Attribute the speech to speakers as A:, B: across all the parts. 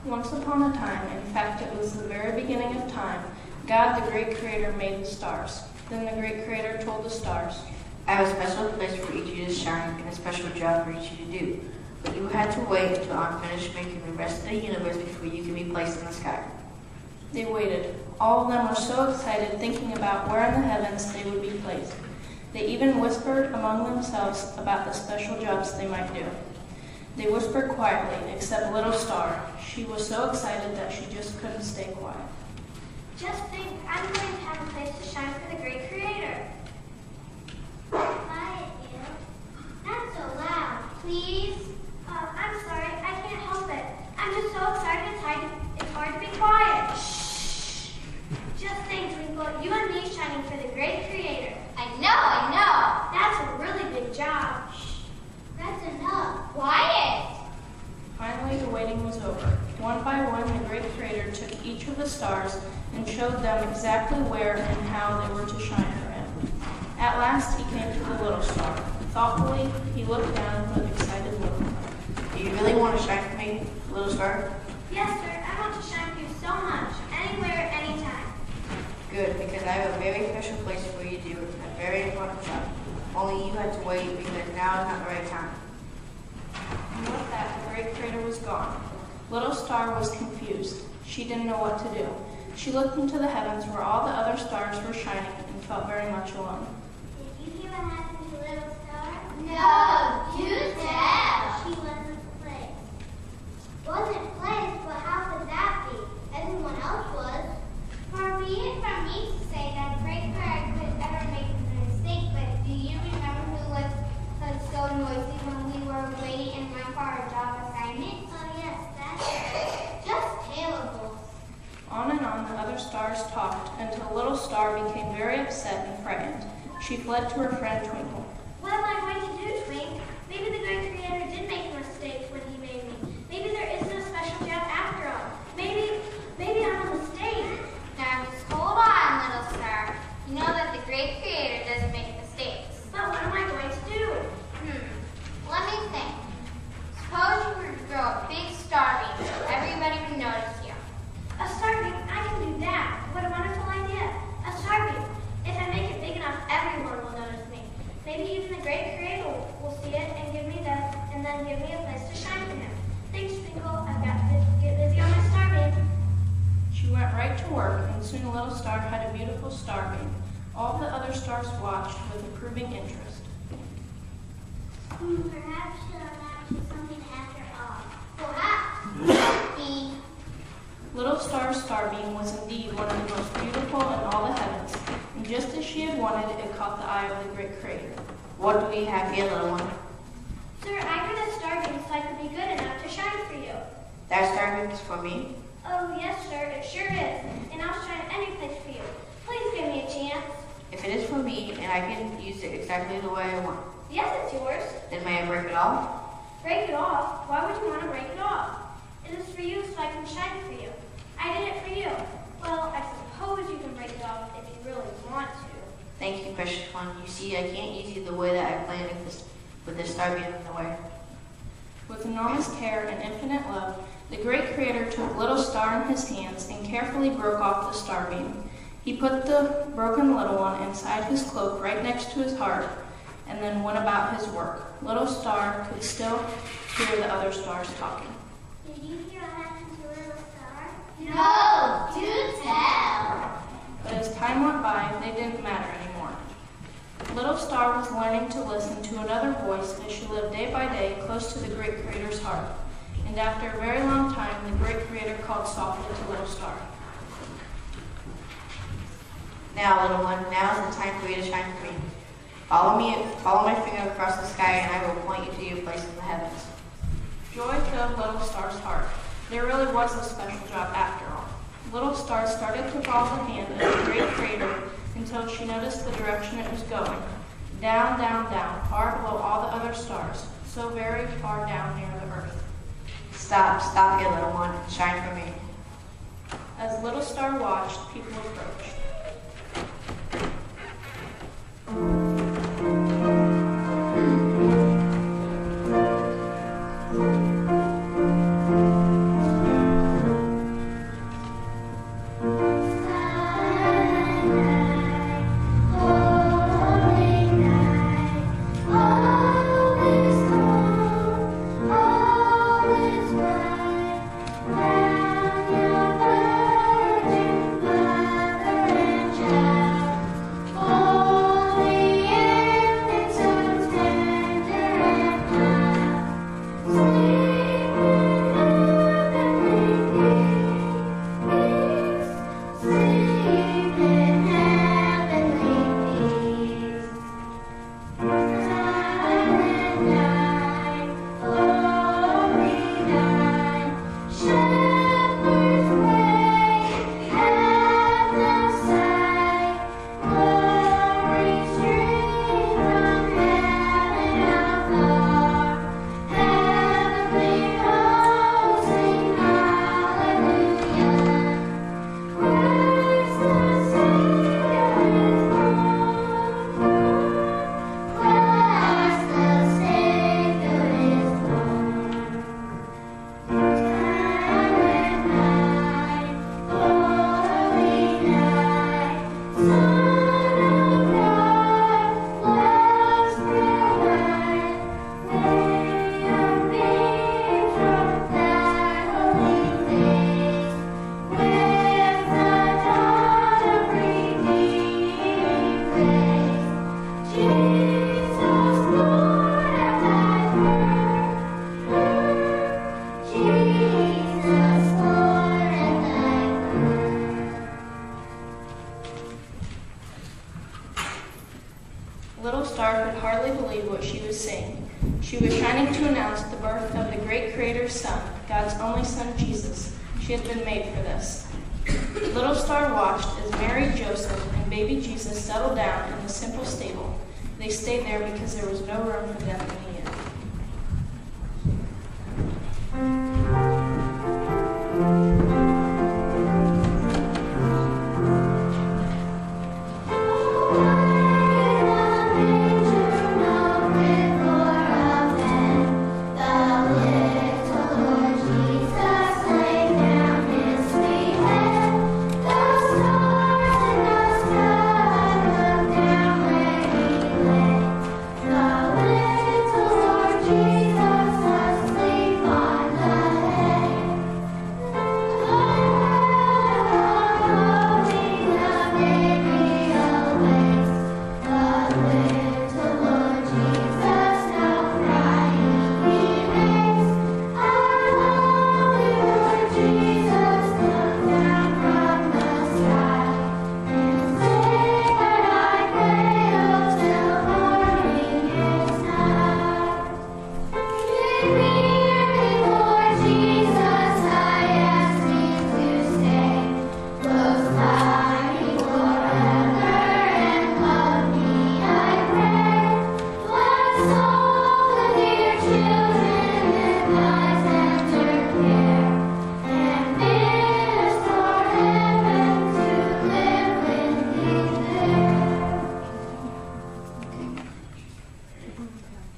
A: Once upon a time, in fact it was the very beginning of time, God the great creator made the stars. Then the great creator told the stars,
B: I have a special place for each of you to shine and a special job for each of you to do. But you had to wait until I'm finished making the rest of the universe before you can be placed in the sky.
A: They waited. All of them were so excited thinking about where in the heavens they would be placed. They even whispered among themselves about the special jobs they might do. They whispered quietly, except Little Star. She was so excited that she just couldn't stay quiet.
C: Just think, I'm going to have a place to shine for the great creator. Quiet, you. Not so loud, please. I'm sorry, I can't help it. I'm just so excited it's hard to be quiet. Shh. Just think, Twinkle, you and me shining for the great creator. I know. That's a really big job. Shh. That's enough. Quiet.
A: Finally, the waiting was over. One by one, the great creator took each of the stars and showed them exactly where and how they were to shine for him. At last, he came to the little star. Thoughtfully, he looked down with an excited look.
B: Do you really want to shine for me, Little Star?
C: Yes, sir. I want to shine for you so much. Anywhere, anytime.
B: Good, because I have a very special place for you to do a very important job. Only you had to wait because now is not the right time.
A: And with that, the great creator was gone. Little Star was confused. She didn't know what to do. She looked into the heavens where all the other stars were shining and felt very much alone.
C: Did you hear what happened to Little Star?
D: No, do tell.
C: She wasn't placed.
D: Wasn't placed, but how could that be? Everyone else was.
C: Far be it from me to say that a great creator could ever make a mistake, but do you remember who was so noisy when we were waiting in line for our job assignment?
D: Oh yes, that's just terrible.
A: On and on the other stars talked until Little Star became very upset and frightened. She fled to her friend Twinkle.
C: What am I going to do, Twink? Maybe the great creator did make a mistake when he made me. Maybe there isn't a special job after all. Maybe I'm a mistake.
D: Now just hold on, Little Star. You know that the great creator doesn't make mistakes.
C: But what am I going to do?
D: Let me think. Suppose you were to grow a big star beam so everybody would notice you.
C: A star beam? I can do that. What a wonderful idea. A star beam. If I make it big enough, everyone will notice me. Maybe even the great creator will see it and then give me a place to shine for him. Thanks, Twinkle. I've got to get busy on my star beam.
A: She went right to work, and soon Little Star had a beautiful star beam. All the other stars watched with approving interest.
D: Perhaps she'll amount to something after all. Perhaps.
A: Little Star's starbeam was indeed one of the most beautiful in all the heavens, and just as she had wanted, it caught the eye of the great creator.
B: What do we have here, little one?
C: Sir, I got a star beam so I could be good enough to shine for you.
B: That star beam is for me?
C: Oh, yes, sir. It sure is. And I'll shine any place for you. Please give me a chance.
B: If it is for me and I can use it exactly the way I want,
C: Yes, it's yours.
B: then may I break it off?
C: Break it off? Why would you want to break it off? It is for you so I can shine for you. I did it for you. Well, I suppose you can break it off if you really want to.
B: Thank you, precious one. You see, I can't use you the way that I planned with this star beam in the way.
A: With enormous care and infinite love, the great creator took Little Star in his hands and carefully broke off the starbeam. He put the broken little one inside his cloak right next to his heart, and then went about his work. Little Star could still hear the other stars talking.
D: Did you hear what happened to Little Star?
C: No, do tell.
A: But as time went by, they didn't matter anymore. Little Star was learning to listen to another voice as she lived day by day close to the great creator's heart. And after a very long time, the great creator called softly to Little Star.
B: Now, little one, now is the time for you to shine for me. Follow my finger across the sky, and I will point you to your place in the heavens.
A: Joy filled Little Star's heart. There really was a special job after all. Little Star started to follow the hand of the great creator until she noticed the direction it was going. Down, down, down, far below all the other stars, so very far down near the earth.
B: Stop here, little one, and shine for me.
A: As Little Star watched, people approached. Little Star could hardly believe what she was seeing. She was shining to announce the birth of the great Creator's Son, God's only Son, Jesus. She had been made for this. Little Star watched as Mary, Joseph, and baby Jesus settled down in the simple stable. They stayed there because there was no room for them in the inn.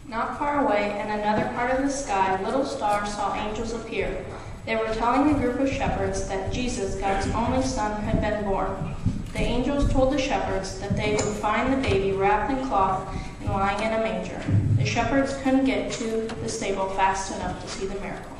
A: Not far away, in another part of the sky, Little Star saw angels appear. They were telling a group of shepherds that Jesus, God's only Son, had been born. The angels told the shepherds that they would find the baby wrapped in cloth and lying in a manger. The shepherds couldn't get to the stable fast enough to see the miracle.